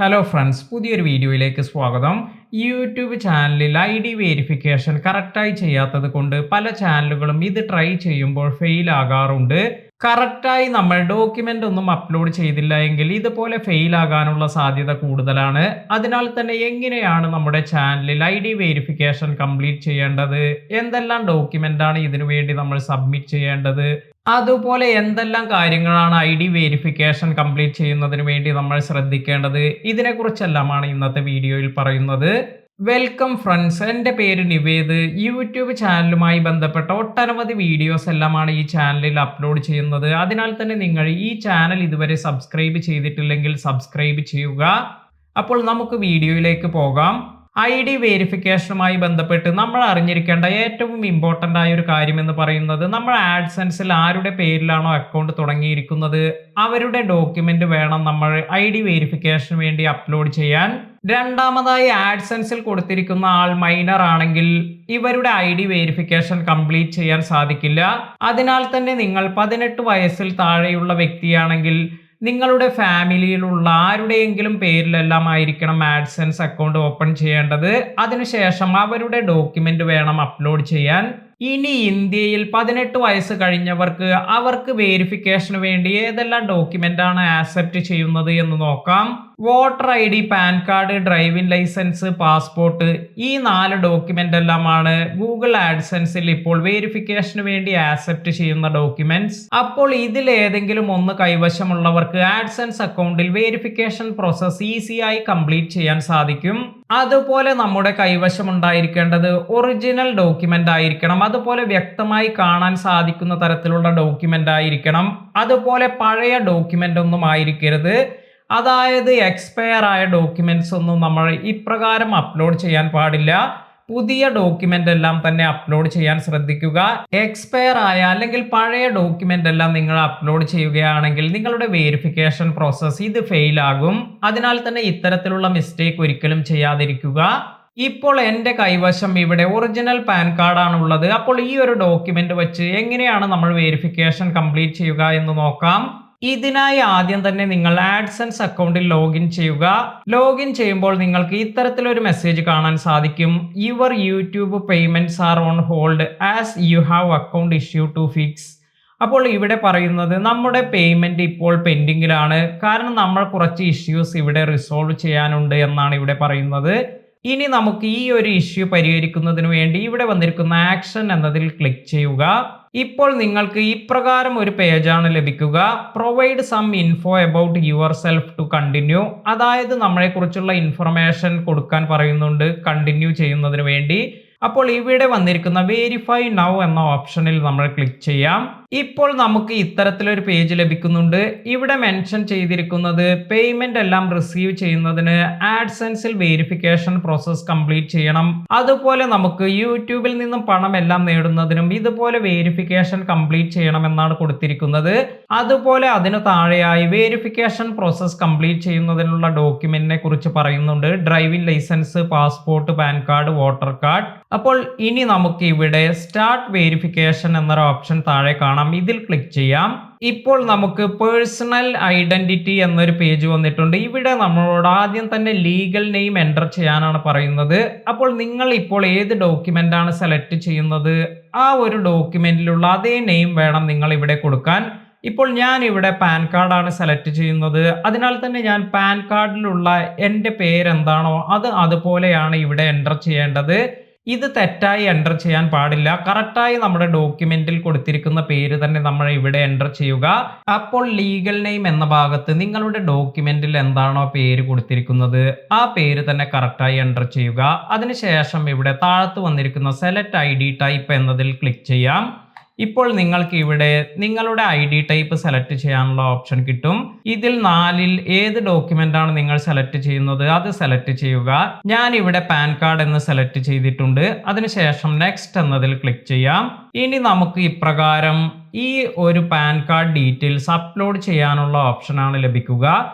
Hello friends, പുതിയൊരു വീഡിയോയിലേക്ക് സ്വാഗതം. യൂട്യൂബ് ചാനലിൽ ID വെരിഫിക്കേഷൻ കറക്റ്റായി ചെയ്യാത്തത് കൊണ്ട് പല ചാനലുകളും ഇത് ട്രൈ ചെയ്യുമ്പോൾ ഫെയിൽ ആകാറുണ്ട്. കറക്റ്റായി നമ്മൾ ഡോക്യുമെന്റ് ഒന്നും അപ്ലോഡ് ചെയ്തില്ല എങ്കിൽ ഇതുപോലെ ഫെയിൽ ആകാനുള്ള സാധ്യത കൂടുതലാണ്. അതിനാൽ തന്നെ എങ്ങനെയാണ് നമ്മുടെ ചാനലിൽ ID വെരിഫിക്കേഷൻ കംപ്ലീറ്റ് ചെയ്യേണ്ടത്, എന്തെല്ലാം ഡോക്യുമെന്റ് ആണ് ഇതിനു വേണ്ടി നമ്മൾ സബ്മിറ്റ് ചെയ്യേണ്ടത്, അതുപോലെ എന്തെല്ലാം കാര്യങ്ങളാണ് ID വെരിഫിക്കേഷൻ കംപ്ലീറ്റ് ചെയ്യുന്നതിന് വേണ്ടി നമ്മൾ ശ്രദ്ധിക്കേണ്ടത്, ഇതിനെക്കുറിച്ചെല്ലാമാണ് ഇന്നത്തെ വീഡിയോയിൽ പറയുന്നത്. വെൽക്കം ഫ്രണ്ട്സ്, എൻ്റെ പേര് നിവേദ്. യൂട്യൂബ് ചാനലുമായി ബന്ധപ്പെട്ട ഒട്ടനവധി വീഡിയോസ് എല്ലാമാണ് ഈ ചാനലിൽ അപ്ലോഡ് ചെയ്യുന്നത്. അതിനാൽ തന്നെ നിങ്ങൾ ഈ ചാനൽ ഇതുവരെ സബ്സ്ക്രൈബ് ചെയ്തിട്ടില്ലെങ്കിൽ സബ്സ്ക്രൈബ് ചെയ്യുക. അപ്പോൾ നമുക്ക് വീഡിയോയിലേക്ക് പോകാം. ID വെരിഫിക്കേഷനുമായി ബന്ധപ്പെട്ട് നമ്മൾ അറിഞ്ഞിരിക്കേണ്ട ഏറ്റവും ഇമ്പോർട്ടൻ്റ് ആയ ഒരു കാര്യം എന്ന് പറയുന്നത്, നമ്മൾ ആഡ്സെൻസിൽ ആരുടെ പേരിലാണോ അക്കൗണ്ട് തുടങ്ങിയിരിക്കുന്നത് അവരുടെ ഡോക്യുമെന്റ് വേണം നമ്മൾ ID വെരിഫിക്കേഷന് വേണ്ടി അപ്ലോഡ് ചെയ്യാൻ. രണ്ടാമതായി, ആഡ്സെൻസിൽ കൊടുത്തിരിക്കുന്ന ആൾ മൈനർ ആണെങ്കിൽ ഇവരുടെ ID വെരിഫിക്കേഷൻ കംപ്ലീറ്റ് ചെയ്യാൻ സാധിക്കില്ല. അതിനാൽ തന്നെ നിങ്ങൾ 18 വയസ്സിൽ താഴെയുള്ള വ്യക്തിയാണെങ്കിൽ നിങ്ങളുടെ ഫാമിലിയിലുള്ള ആരുടെയെങ്കിലും പേരിലെല്ലാം ആയിരിക്കണം ആഡ്സെൻസ് അക്കൗണ്ട് ഓപ്പൺ ചെയ്യേണ്ടത്. അതിനുശേഷം അവരുടെ ഡോക്യുമെന്റ് വേണം അപ്ലോഡ് ചെയ്യാൻ. ഇനി ഇന്ത്യയിൽ 18 വയസ്സ് കഴിഞ്ഞവർക്ക് അവർക്ക് വെരിഫിക്കേഷന് വേണ്ടി ഏതെല്ലാം ഡോക്യുമെന്റ് ആണ് ആക്സെപ്റ്റ് ചെയ്യുന്നത് എന്ന് നോക്കാം. Voter ID, PAN card, driving licence, passport, ഈ 4 ഡോക്യുമെന്റ് എല്ലാമാണ് ഗൂഗിൾ ആഡ്സെൻസിൽ ഇപ്പോൾ വെരിഫിക്കേഷന് വേണ്ടി ആക്സെപ്റ്റ് ചെയ്യുന്ന ഡോക്യുമെന്റ്സ്. അപ്പോൾ ഇതിൽ ഏതെങ്കിലും ഒന്ന് കൈവശമുള്ളവർക്ക് ആഡ്സെൻസ് അക്കൗണ്ടിൽ വെരിഫിക്കേഷൻ പ്രോസസ് ഈസിയായി കംപ്ലീറ്റ് ചെയ്യാൻ സാധിക്കും. അതുപോലെ നമ്മുടെ കൈവശം ഉണ്ടായിരിക്കേണ്ടത് ഒറിജിനൽ ഡോക്യുമെന്റ് ആയിരിക്കണം. അതുപോലെ വ്യക്തമായി കാണാൻ സാധിക്കുന്ന തരത്തിലുള്ള ഡോക്യുമെന്റ് ആയിരിക്കണം. അതുപോലെ പഴയ ഡോക്യുമെന്റ് ഒന്നും ആയിരിക്കരുത്. അതായത് എക്സ്പയർ ആയ ഡോക്യുമെന്റ്സ് ഒന്നും നമ്മൾ ഇപ്രകാരം അപ്ലോഡ് ചെയ്യാൻ പാടില്ല. പുതിയ ഡോക്യുമെന്റ് എല്ലാം തന്നെ അപ്ലോഡ് ചെയ്യാൻ ശ്രദ്ധിക്കുക. എക്സ്പയർ ആയ അല്ലെങ്കിൽ പഴയ ഡോക്യുമെന്റ് എല്ലാം നിങ്ങൾ അപ്ലോഡ് ചെയ്യുകയാണെങ്കിൽ നിങ്ങളുടെ വെരിഫിക്കേഷൻ പ്രോസസ് ഇത് ഫെയിൽ ആകും. അതിനാൽ തന്നെ ഇത്തരത്തിലുള്ള മിസ്റ്റേക്ക് ഒരിക്കലും ചെയ്യാതിരിക്കുക. ഇപ്പോൾ എൻ്റെ കൈവശം ഇവിടെ ഒറിജിനൽ പാൻ കാർഡ് ആണുള്ളത്. അപ്പോൾ ഈ ഒരു ഡോക്യുമെന്റ് വെച്ച് എങ്ങനെയാണ് നമ്മൾ വെരിഫിക്കേഷൻ കംപ്ലീറ്റ് ചെയ്യുക എന്ന് നോക്കാം. ഇതിനായി ആദ്യം തന്നെ നിങ്ങൾ ആഡ്സെൻസ് അക്കൗണ്ടിൽ ലോഗിൻ ചെയ്യുക. ലോഗിൻ ചെയ്യുമ്പോൾ നിങ്ങൾക്ക് ഇത്തരത്തിലൊരു മെസ്സേജ് കാണാൻ സാധിക്കും. Your YouTube payments are on hold as you have account issue to fix. അപ്പോൾ ഇവിടെ പറയുന്നത് നമ്മുടെ പേയ്മെന്റ് ഇപ്പോൾ പെൻഡിങ്ങിലാണ്, കാരണം നമ്മൾ കുറച്ച് ഇഷ്യൂസ് ഇവിടെ റിസോൾവ് ചെയ്യാനുണ്ട് എന്നാണ് ഇവിടെ പറയുന്നത്. ഇനി നമുക്ക് ഈ ഒരു ഇഷ്യൂ പരിഹരിക്കുന്നതിന് വേണ്ടി ഇവിടെ വന്നിരിക്കുന്ന ആക്ഷൻ എന്നതിൽ ക്ലിക്ക് ചെയ്യുക. ഇപ്പോൾ നിങ്ങൾക്ക് ഇപ്രകാരം ഒരു പേജാണ് ലഭിക്കുക. Provide some info about yourself to continue. അതായത് നമ്മളെ കുറിച്ചുള്ള ഇൻഫർമേഷൻ കൊടുക്കാൻ പറയുന്നുണ്ട് കണ്ടിന്യൂ ചെയ്യുന്നതിന് വേണ്ടി. അപ്പോൾ ഇവിടെ വന്നിരിക്കുന്ന വെരിഫൈ നൗ എന്ന ഓപ്ഷനിൽ നമ്മൾ ക്ലിക്ക് ചെയ്യാം. ഇപ്പോൾ നമുക്ക് ഇത്തരത്തിലൊരു പേജ് ലഭിക്കുന്നുണ്ട്. ഇവിടെ മെൻഷൻ ചെയ്തിരിക്കുന്നത് പേയ്മെന്റ് എല്ലാം റിസീവ് ചെയ്യുന്നതിന് ആഡ്സെൻസിൽ വെരിഫിക്കേഷൻ പ്രോസസ് കംപ്ലീറ്റ് ചെയ്യണം. അതുപോലെ നമുക്ക് യൂട്യൂബിൽ നിന്നും പണം എല്ലാം നേടുന്നതിനും ഇതുപോലെ വെരിഫിക്കേഷൻ കംപ്ലീറ്റ് ചെയ്യണമെന്നാണ് കൊടുത്തിരിക്കുന്നത്. അതുപോലെ അതിനു താഴെയായി വെരിഫിക്കേഷൻ പ്രോസസ് കംപ്ലീറ്റ് ചെയ്യുന്നതിനുള്ള ഡോക്യുമെന്റിനെ കുറിച്ച് പറയുന്നുണ്ട്. Driving licence, passport, PAN card, voter card. അപ്പോൾ ഇനി നമുക്ക് ഇവിടെ സ്റ്റാർട്ട് വെരിഫിക്കേഷൻ എന്നൊരു ഓപ്ഷൻ താഴെ കാണാം. ഇതിൽ ക്ലിക്ക് ചെയ്യാം. ഇപ്പോൾ നമുക്ക് പേഴ്സണൽ ഐഡന്റിറ്റി എന്നൊരു പേജ് വന്നിട്ടുണ്ട്. ഇവിടെ നമ്മളോട് ആദ്യം തന്നെ ലീഗൽ നെയിം എൻ്റർ ചെയ്യാനാണ് പറയുന്നത്. അപ്പോൾ നിങ്ങൾ ഇപ്പോൾ ഏത് ഡോക്യുമെന്റ് ആണ് സെലക്ട് ചെയ്യുന്നത് ആ ഒരു ഡോക്യുമെന്റിലുള്ള അതേ നെയിം വേണം നിങ്ങൾ ഇവിടെ കൊടുക്കാൻ. ഇപ്പോൾ ഞാൻ ഇവിടെ പാൻ കാർഡാണ് സെലക്ട് ചെയ്യുന്നത്. അതിനാൽ തന്നെ ഞാൻ പാൻ കാർഡിലുള്ള എൻ്റെ പേരെന്താണോ അത് അതുപോലെയാണ് ഇവിടെ എൻ്റർ ചെയ്യേണ്ടത്. ഇത് തെറ്റായി എൻ്റർ ചെയ്യാൻ പാടില്ല. കറക്റ്റായി നമ്മുടെ ഡോക്യുമെന്റിൽ കൊടുത്തിരിക്കുന്ന പേര് തന്നെ നമ്മൾ ഇവിടെ എൻ്റർ ചെയ്യുക. അപ്പോൾ ലീഗൽ നെയിം എന്ന ഭാഗത്ത് നിങ്ങളുടെ ഡോക്യുമെന്റിൽ എന്താണോ പേര് കൊടുത്തിരിക്കുന്നത് ആ പേര് തന്നെ കറക്റ്റായി എൻ്റർ ചെയ്യുക. അതിനുശേഷം ഇവിടെ താഴത്ത് വന്നിരിക്കുന്ന സെലക്ട് ID ടൈപ്പ് എന്നതിൽ ക്ലിക്ക് ചെയ്യാം. ഇപ്പോൾ നിങ്ങൾക്ക് ഇവിടെ നിങ്ങളുടെ ID ടൈപ്പ് സെലക്ട് ചെയ്യാനുള്ള ഓപ്ഷൻ കിട്ടും. ഇതിൽ 4-ൽ ഏത് ഡോക്യുമെന്റ് ആണ് നിങ്ങൾ സെലക്ട് ചെയ്യുന്നത് അത് സെലക്ട് ചെയ്യുക. ഞാൻ ഇവിടെ പാൻ കാർഡ് എന്ന് സെലക്ട് ചെയ്തിട്ടുണ്ട്. അതിനുശേഷം നെക്സ്റ്റ് എന്നതിൽ ക്ലിക്ക് ചെയ്യാം. ഇനി നമുക്ക് ഇപ്രകാരം ഈ ഒരു പാൻ കാർഡ് ഡീറ്റെയിൽസ് അപ്ലോഡ് ചെയ്യാനുള്ള ഓപ്ഷനാണ് ലഭിക്കുക.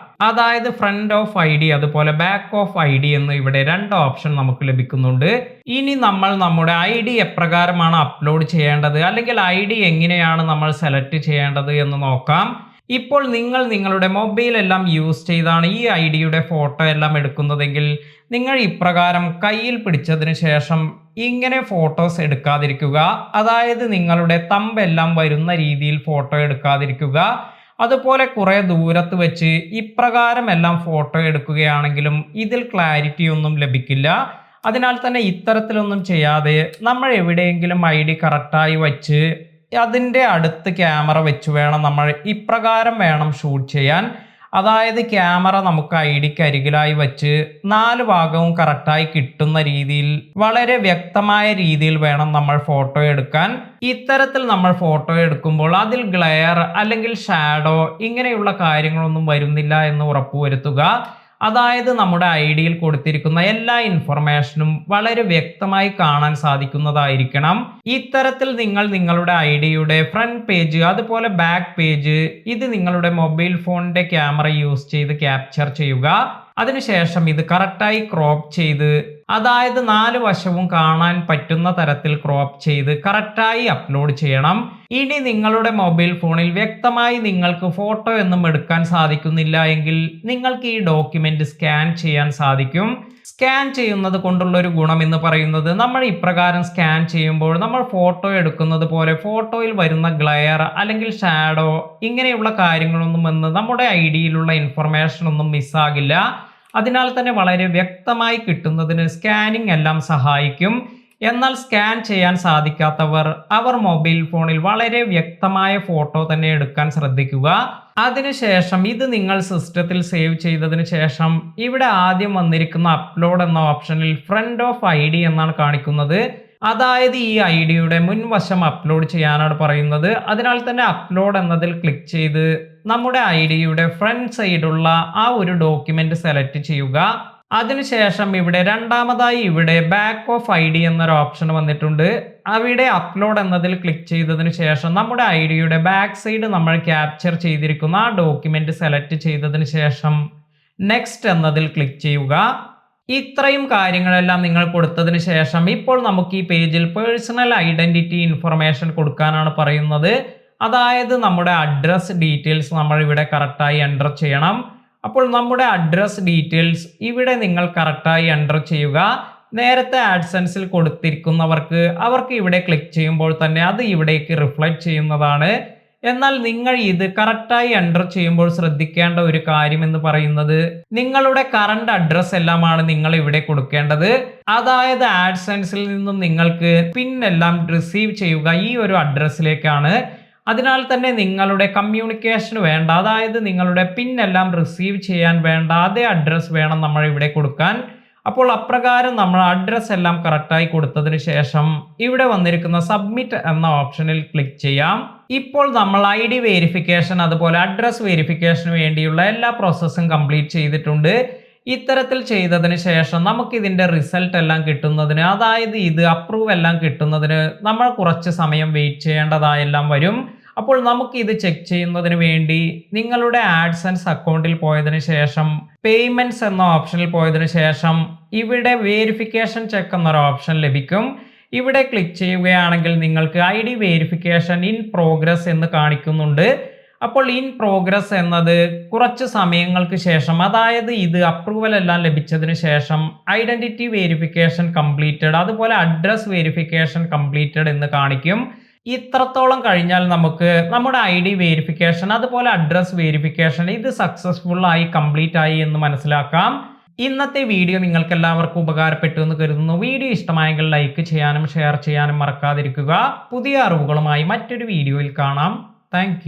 അതായത് ഫ്രണ്ട് ഓഫ് ID അതുപോലെ ബാക്ക് ഓഫ് ID എന്ന് ഇവിടെ 2 ഓപ്ഷൻ നമുക്ക് ലഭിക്കുന്നുണ്ട്. ഇനി നമ്മൾ നമ്മുടെ ID എപ്രകാരമാണ് അപ്ലോഡ് ചെയ്യേണ്ടത് അല്ലെങ്കിൽ ID എങ്ങനെയാണ് നമ്മൾ സെലക്ട് ചെയ്യേണ്ടത് എന്ന് നോക്കാം. ഇപ്പോൾ നിങ്ങൾ നിങ്ങളുടെ മൊബൈൽ എല്ലാം യൂസ് ചെയ്താണ് ഈ ഐഡിയുടെ ഫോട്ടോ എല്ലാം എടുക്കുന്നതെങ്കിൽ നിങ്ങൾ ഇപ്രകാരം കയ്യിൽ പിടിച്ചതിന് ശേഷം ഇങ്ങനെ ഫോട്ടോസ് എടുക്കാതിരിക്കുക. അതായത് നിങ്ങളുടെ തമ്പ് എല്ലാം വരുന്ന രീതിയിൽ ഫോട്ടോ എടുക്കാതിരിക്കുക. അതുപോലെ കുറെ ദൂരത്ത് വെച്ച് ഇപ്രകാരം എല്ലാം ഫോട്ടോ എടുക്കുകയാണെങ്കിലും ഇതിൽ ക്ലാരിറ്റി ഒന്നും ലഭിക്കില്ല. അതിനാൽ തന്നെ ഇത്തരത്തിലൊന്നും ചെയ്യാതെ നമ്മൾ എവിടെയെങ്കിലും ഐഡി കറക്റ്റായി വച്ച് അതിൻ്റെ അടുത്ത് ക്യാമറ വെച്ച് വേണം നമ്മൾ ഇപ്രകാരം വേണം ഷൂട്ട് ചെയ്യാൻ. അതായത് ക്യാമറ നമുക്ക് ഐഡിക്ക് അരികിലായി വച്ച് 4 ഭാഗവും കറക്റ്റായി കിട്ടുന്ന രീതിയിൽ വളരെ വ്യക്തമായ രീതിയിൽ വേണം നമ്മൾ ഫോട്ടോ എടുക്കാൻ. ഇത്തരത്തിൽ നമ്മൾ ഫോട്ടോ എടുക്കുമ്പോൾ അതിൽ ഗ്ലെയർ അല്ലെങ്കിൽ ഷാഡോ ഇങ്ങനെയുള്ള കാര്യങ്ങളൊന്നും വരുന്നില്ല എന്ന് ഉറപ്പുവരുത്തുക. അതായത് നമ്മുടെ ഐഡിയിൽ കൊടുത്തിരിക്കുന്ന എല്ലാ ഇൻഫർമേഷനും വളരെ വ്യക്തമായി കാണാൻ സാധിക്കുന്നതായിരിക്കണം. ഇത്തരത്തിൽ നിങ്ങൾ നിങ്ങളുടെ ഐഡിയുടെ ഫ്രണ്ട് പേജ് അതുപോലെ ബാക്ക് പേജ് ഇത് നിങ്ങളുടെ മൊബൈൽ ഫോണിന്റെ ക്യാമറ യൂസ് ചെയ്ത് ക്യാപ്ചർ ചെയ്യുക. അതിനുശേഷം ഇത് കറക്റ്റായി ക്രോപ്പ് ചെയ്ത് അതായത് 4 വശവും കാണാൻ പറ്റുന്ന തരത്തിൽ ക്രോപ്പ് ചെയ്ത് കറക്റ്റായി അപ്ലോഡ് ചെയ്യണം. ഇനി നിങ്ങളുടെ മൊബൈൽ ഫോണിൽ വ്യക്തമായി നിങ്ങൾക്ക് ഫോട്ടോ ഒന്നും എടുക്കാൻ സാധിക്കുന്നില്ല എങ്കിൽ നിങ്ങൾക്ക് ഈ ഡോക്യുമെന്റ് സ്കാൻ ചെയ്യാൻ സാധിക്കും. സ്കാൻ ചെയ്യുന്നത് കൊണ്ടുള്ള ഒരു ഗുണം എന്ന് പറയുന്നത് നമ്മൾ ഇപ്രകാരം സ്കാൻ ചെയ്യുമ്പോൾ നമ്മൾ ഫോട്ടോ എടുക്കുന്നത് പോലെ ഫോട്ടോയിൽ വരുന്ന ഗ്ലെയർ അല്ലെങ്കിൽ ഷാഡോ ഇങ്ങനെയുള്ള കാര്യങ്ങളൊന്നും വന്ന് നമ്മുടെ ഐഡിയിലുള്ള ഇൻഫർമേഷൻ ഒന്നും മിസ്സാകില്ല. അതിനാൽ തന്നെ വളരെ വ്യക്തമായി കിട്ടുന്നതിന് സ്കാനിങ് എല്ലാം സഹായിക്കും. എന്നാൽ സ്കാൻ ചെയ്യാൻ സാധിക്കാത്തവർ അവർ മൊബൈൽ ഫോണിൽ വളരെ വ്യക്തമായ ഫോട്ടോ തന്നെ എടുക്കാൻ ശ്രദ്ധിക്കുക. അതിനുശേഷം ഇത് നിങ്ങൾ സിസ്റ്റത്തിൽ സേവ് ചെയ്തതിന് ശേഷം ഇവിടെ ആദ്യം വന്നിരിക്കുന്ന അപ്ലോഡ് എന്ന ഓപ്ഷനിൽ ഫ്രണ്ട് ഓഫ് ഐഡി എന്നാണ് കാണിക്കുന്നത്. അതായത് ഈ ഐഡിയുടെ മുൻവശം അപ്ലോഡ് ചെയ്യാനാണ് പറയുന്നത്. അതിനാൽ തന്നെ അപ്ലോഡ് എന്നതിൽ ക്ലിക്ക് ചെയ്ത് നമ്മുടെ ഐഡിയുടെ ഫ്രണ്ട് സൈഡുള്ള ആ ഒരു ഡോക്യുമെന്റ് സെലക്ട് ചെയ്യുക. അതിനുശേഷം ഇവിടെ രണ്ടാമതായി ഇവിടെ ബാക്ക് ഓഫ് ഐഡി എന്നൊരു ഓപ്ഷൻ വന്നിട്ടുണ്ട്. അവിടെ അപ്ലോഡ് എന്നതിൽ ക്ലിക്ക് ചെയ്തതിന് ശേഷം നമ്മുടെ ഐഡിയുടെ ബാക്ക് സൈഡ് നമ്മൾ ക്യാപ്ചർ ചെയ്തിരിക്കുന്ന ആ ഡോക്യുമെന്റ് സെലക്ട് ചെയ്തതിന് ശേഷം നെക്സ്റ്റ് എന്നതിൽ ക്ലിക്ക് ചെയ്യുക. ഇത്രയും കാര്യങ്ങളെല്ലാം നിങ്ങൾ കൊടുത്തതിന് ശേഷം ഇപ്പോൾ നമുക്ക് ഈ പേജിൽ പേഴ്സണൽ ഐഡന്റിറ്റി ഇൻഫർമേഷൻ കൊടുക്കാനാണ് പറയുന്നത്. അതായത് നമ്മുടെ അഡ്രസ് ഡീറ്റെയിൽസ് നമ്മൾ ഇവിടെ കറക്റ്റായി എൻ്റർ ചെയ്യണം. അപ്പോൾ നമ്മുടെ അഡ്രസ് ഡീറ്റെയിൽസ് ഇവിടെ നിങ്ങൾ കറക്റ്റായി എൻ്റർ ചെയ്യുക. നേരത്തെ ആഡ്സെൻസിൽ കൊടുത്തിരിക്കുന്നവർക്ക് അവർക്ക് ഇവിടെ ക്ലിക്ക് ചെയ്യുമ്പോൾ തന്നെ അത് ഇവിടേക്ക് റിഫ്ലക്റ്റ് ചെയ്യുന്നതാണ്. എന്നാൽ നിങ്ങൾ ഇത് കറക്റ്റായി എൻ്റർ ചെയ്യുമ്പോൾ ശ്രദ്ധിക്കേണ്ട ഒരു കാര്യം എന്ന് പറയുന്നത് നിങ്ങളുടെ കറണ്ട് അഡ്രസ് എല്ലാമാണ് നിങ്ങൾ ഇവിടെ കൊടുക്കേണ്ടത്. അതായത് ആഡ്സെൻസിൽ നിന്നും നിങ്ങൾക്ക് പിൻ എല്ലാം റിസീവ് ചെയ്യുക ഈ ഒരു അഡ്രസ്സിലേക്കാണ്. അതിനാൽ തന്നെ നിങ്ങളുടെ കമ്മ്യൂണിക്കേഷൻ വേണ്ട അതായത് നിങ്ങളുടെ പിൻ എല്ലാം റിസീവ് ചെയ്യാൻ വേണ്ട അതേ അഡ്രസ് വേണം നമ്മൾ ഇവിടെ കൊടുക്കാൻ. അപ്പോൾ അപ്രകാരം നമ്മൾ അഡ്രസ് എല്ലാം കറക്റ്റായി കൊടുത്തതിന് ശേഷം ഇവിടെ വന്നിരിക്കുന്ന സബ്മിറ്റ് എന്ന ഓപ്ഷനിൽ ക്ലിക്ക് ചെയ്യാം. ഇപ്പോൾ നമ്മൾ ID വെരിഫിക്കേഷൻ അതുപോലെ അഡ്രസ് വെരിഫിക്കേഷന് വേണ്ടിയുള്ള എല്ലാ പ്രോസസ്സും കംപ്ലീറ്റ് ചെയ്തിട്ടുണ്ട്. ഇത്തരത്തിൽ ചെയ്തതിന് ശേഷം നമുക്ക് ഇതിന്റെ റിസൾട്ട് എല്ലാം കിട്ടുന്നതിന് അതായത് ഇത് അപ്രൂവ് എല്ലാം കിട്ടുന്നതിന് നമ്മൾ കുറച്ച് സമയം വെയിറ്റ് ചെയ്യേണ്ടതായെല്ലാം വരും. അപ്പോൾ നമുക്ക് ഇത് ചെക്ക് ചെയ്യുന്നതിന് വേണ്ടി നിങ്ങളുടെ ആഡ്സെൻസ് അക്കൗണ്ടിൽ പോയതിനു ശേഷം പേയ്മെന്റ്സ് എന്ന ഓപ്ഷനിൽ പോയതിനു ശേഷം ഇവിടെ വെരിഫിക്കേഷൻ ചെക്ക് എന്നൊരു ഓപ്ഷൻ ലഭിക്കും. ഇവിടെ ക്ലിക്ക് ചെയ്യുകയാണെങ്കിൽ നിങ്ങൾക്ക് ID വെരിഫിക്കേഷൻ ഇൻ പ്രോഗ്രസ് എന്ന് കാണിക്കുന്നുണ്ട്. അപ്പോൾ ഇൻ പ്രോഗ്രസ് എന്നത് കുറച്ച് സമയങ്ങൾക്ക് ശേഷം അതായത് ഇത് അപ്രൂവൽ എല്ലാം ലഭിച്ചതിന് ശേഷം ഐഡന്റിറ്റി വെരിഫിക്കേഷൻ കംപ്ലീറ്റഡ് അതുപോലെ അഡ്രസ് വെരിഫിക്കേഷൻ കംപ്ലീറ്റഡ് എന്ന് കാണിക്കും. ഇത്രത്തോളം കഴിഞ്ഞാൽ നമുക്ക് നമ്മുടെ ID വെരിഫിക്കേഷൻ അതുപോലെ അഡ്രസ് വെരിഫിക്കേഷൻ ഇത് സക്സസ്ഫുൾ ആയി കംപ്ലീറ്റ് ആയി എന്ന് മനസ്സിലാക്കാം. ഇന്നത്തെ വീഡിയോ നിങ്ങൾക്ക് എല്ലാവർക്കും ഉപകാരപ്പെട്ടു എന്ന് കരുതുന്നു. വീഡിയോ ഇഷ്ടമായെങ്കിൽ ലൈക്ക് ചെയ്യാനും ഷെയർ ചെയ്യാനും മറക്കാതിരിക്കുക. പുതിയ അറിവുകളുമായി മറ്റൊരു വീഡിയോയിൽ കാണാം. താങ്ക്